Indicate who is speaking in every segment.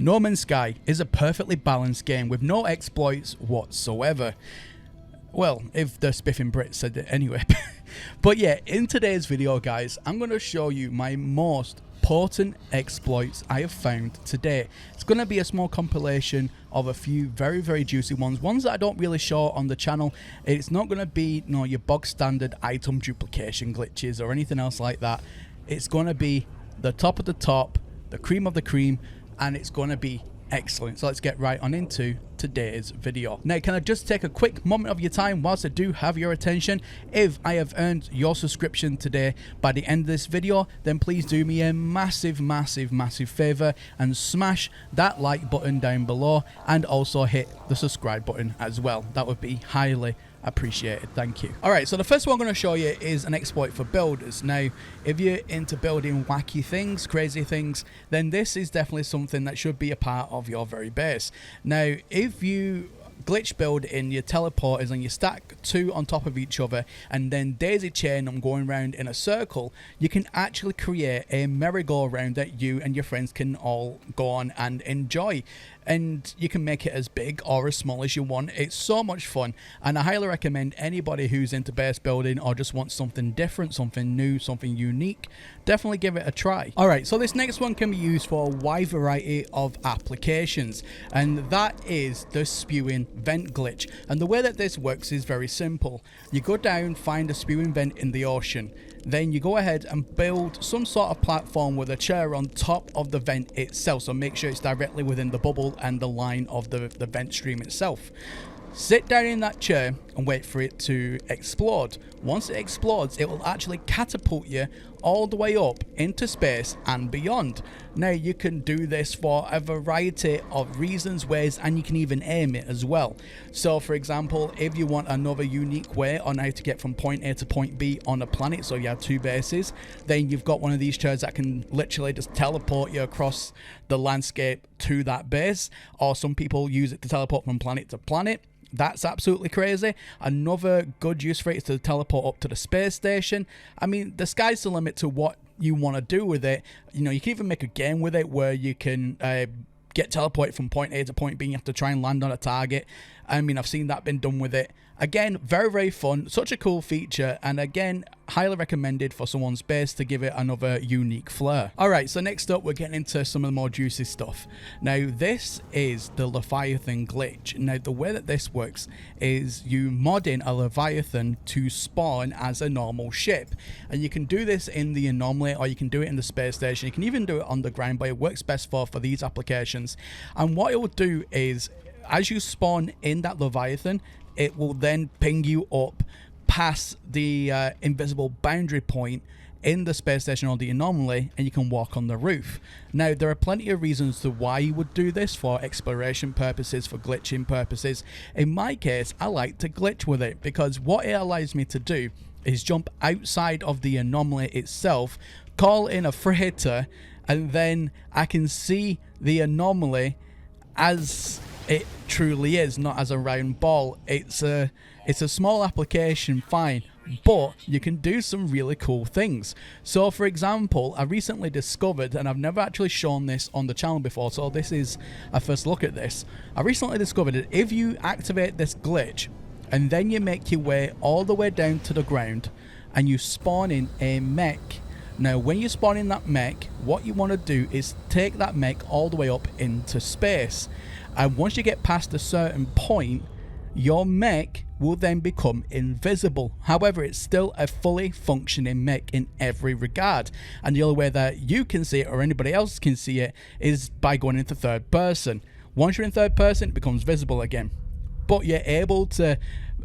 Speaker 1: No Man's Sky is a perfectly balanced game with no exploits whatsoever. Well, if the spiffing Brits said it anyway. But yeah, in today's video, guys, I'm going to show you my most potent exploits I have found today. It's going to be a small compilation of a few very juicy ones that I don't really show on the channel. It's not going to be, you know, your bog standard item duplication glitches or anything else like that. It's going to be the top of the top, the cream of the cream, and it's going to be excellent. So let's get right on into today's video. Now, can I just take a quick moment of your time whilst I do have your attention? If I have earned your subscription today by the end of this video, then please do me a massive favor and smash that like button down below, and also hit the subscribe button as well. That would be highly appreciated. Thank you. Alright, so the first one I'm going to show you is an exploit for builders. Now, if you're into building wacky things, crazy things, then this is definitely something that should be a part of your very base. Now, if you glitch build in your teleporters and you stack two on top of each other and then daisy chain them going around in a circle, you can actually create a merry-go-round that you and your friends can all go on and enjoy. And you can make it as big or as small as you want. It's so much fun, and I highly recommend anybody who's into base building or just wants something different, something new, something unique, definitely give it a try. Alright, so this next one can be used for a wide variety of applications, and that is the spewing vent glitch. And the way that this works is very simple. You go down, find a spewing vent in the ocean, then you go ahead and build some sort of platform with a chair on top of the vent itself, so make sure it's directly within the bubble and the line of the vent stream itself. Sit down in that chair and wait for it to explode. Once it explodes, it will actually catapult you all the way up into space and beyond. Now, you can do this for a variety of reasons, ways, and you can even aim it as well. So, for example, if you want another unique way on how to get from point A to point B on a planet, so you have two bases, then you've got one of these chairs that can literally just teleport you across the landscape to that base. Or some people use it to teleport from planet to planet. That's absolutely crazy. Another good use for it is to teleport up to the space station. I mean, the sky's the limit to what you want to do with it. You know, you can even make a game with it where you can get teleported from point A to point B. You have to try and land on a target. I mean, I've seen that been done with it. Again, very fun, such a cool feature, and again, highly recommended for someone's base to give it another unique flair. Alright, so next up we're getting into some of the more juicy stuff. Now, this is the Leviathan glitch. Now, the way that this works is you mod in a Leviathan to spawn as a normal ship, and you can do this in the Anomaly, or you can do it in the space station. You can even do it on the ground, but it works best for these applications. And what it will do is, as you spawn in that Leviathan, it will then ping you up past the invisible boundary point in the space station or the Anomaly, and you can walk on the roof. Now, there are plenty of reasons to why you would do this, for exploration purposes, for glitching purposes. In my case, I like to glitch with it because what it allows me to do is jump outside of the Anomaly itself, call in a freighter, and then I can see the Anomaly as it truly is, not as a round ball. It's a small application, fine, but you can do some really cool things. So, for example, I recently discovered, and I've never actually shown this on the channel before, so this is a first look at this. I recently discovered that if you activate this glitch and then you make your way all the way down to the ground and you spawn in a mech. Now, when you spawn in that mech, what you want to do is take that mech all the way up into space. And once you get past a certain point, your mech will then become invisible. However, it's still a fully functioning mech in every regard. And the only way that you can see it, or anybody else can see it, is by going into third person. Once you're in third person, it becomes visible again. But you're able to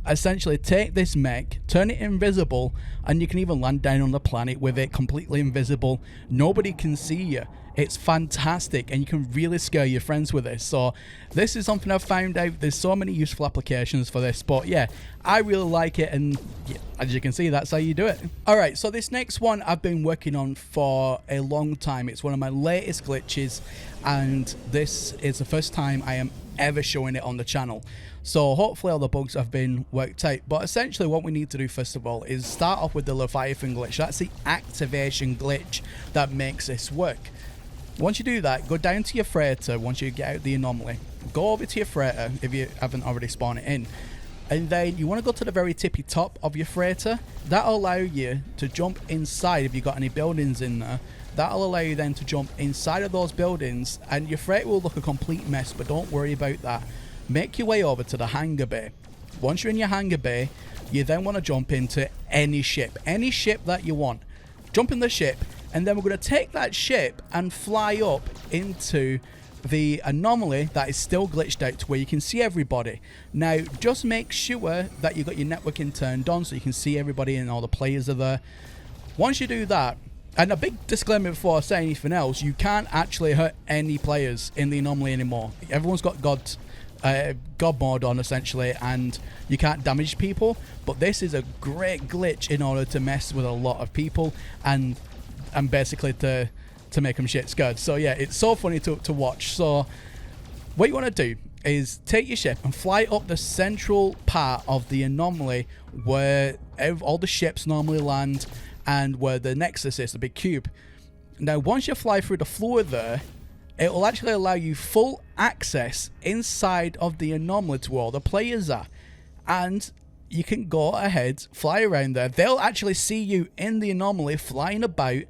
Speaker 1: essentially take this mech, turn it invisible, and you can even land down on the planet with it completely invisible. Nobody can see you. It's fantastic, and you can really scare your friends with this. So this is something I've found out. There's so many useful applications for this, but yeah, I really like it, and yeah, as you can see, that's how you do it. Alright, so this next one I've been working on for a long time. It's one of my latest glitches, and this is the first time I am ever showing it on the channel. So hopefully all the bugs have been worked out. But essentially what we need to do first of all is start off with the Leviathan glitch. That's the activation glitch that makes this work. Once you do that, go down to your freighter. Once you get out the anomaly, go over to your freighter if you haven't already spawned it in. And then you want to go to the very tippy top of your freighter. That'll allow you to jump inside if you've got any buildings in there. That'll allow you then to jump inside of those buildings, and your freighter will look a complete mess, but don't worry about that. Make your way over to the hangar bay. Once you're in your hangar bay, you then want to jump into any ship that you want. Jump in the ship, and then we're going to take that ship and fly up into the anomaly that is still glitched out to where you can see everybody. Now, just make sure that you've got your networking turned on so you can see everybody and all the players are there. Once you do that, and a big disclaimer before I say anything else, you can't actually hurt any players in the anomaly anymore. Everyone's got God mode on essentially, and you can't damage people, but this is a great glitch in order to mess with a lot of people and basically to make them shit scared. So yeah, it's so funny to watch. So what you want to do is take your ship and fly up the central part of the anomaly where all the ships normally land and where the nexus is, the big cube. Now once you fly through the floor there, it will actually allow you full access inside of the anomaly to where all the players are, and you can go ahead, fly around there. They'll actually see you in the anomaly flying about,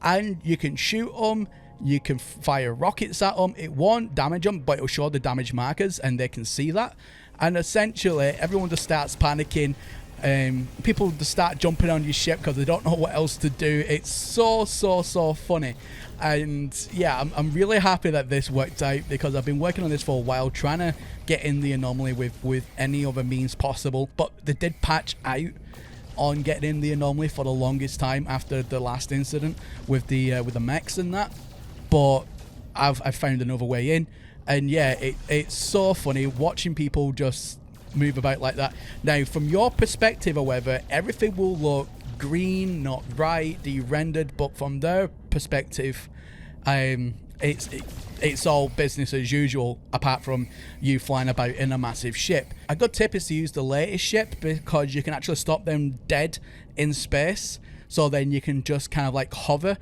Speaker 1: and you can shoot them, you can fire rockets at them. It won't damage them, but it'll show the damage markers and they can see that. And essentially everyone just starts panicking. People just start jumping on your ship because they don't know what else to do. It's so funny. And yeah, I'm really happy that this worked out, because I've been working on this for a while, trying to get in the anomaly with any other means possible, but they did patch out on getting in the anomaly for the longest time after the last incident with the mechs and that. But I've found another way in, and yeah, it's so funny watching people just move about like that. Now from your perspective, however, everything will look green, not right, de-rendered, but from their perspective, it's all business as usual, apart from you flying about in a massive ship. A good tip is to use the latest ship, because you can actually stop them dead in space, so then you can just kind of like hover.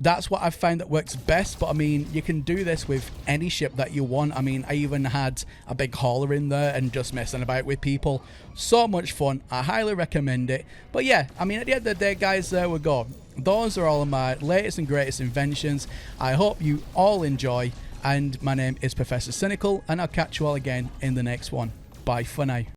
Speaker 1: That's what I've found that works best, but I mean, you can do this with any ship that you want. I mean, I even had a big hauler in there and just messing about with people. So much fun. I highly recommend it. But yeah, I mean, at the end of the day, guys, there we go. Those are all of my latest and greatest inventions. I hope you all enjoy, and my name is Professor Cynical, and I'll catch you all again in the next one. Bye for now.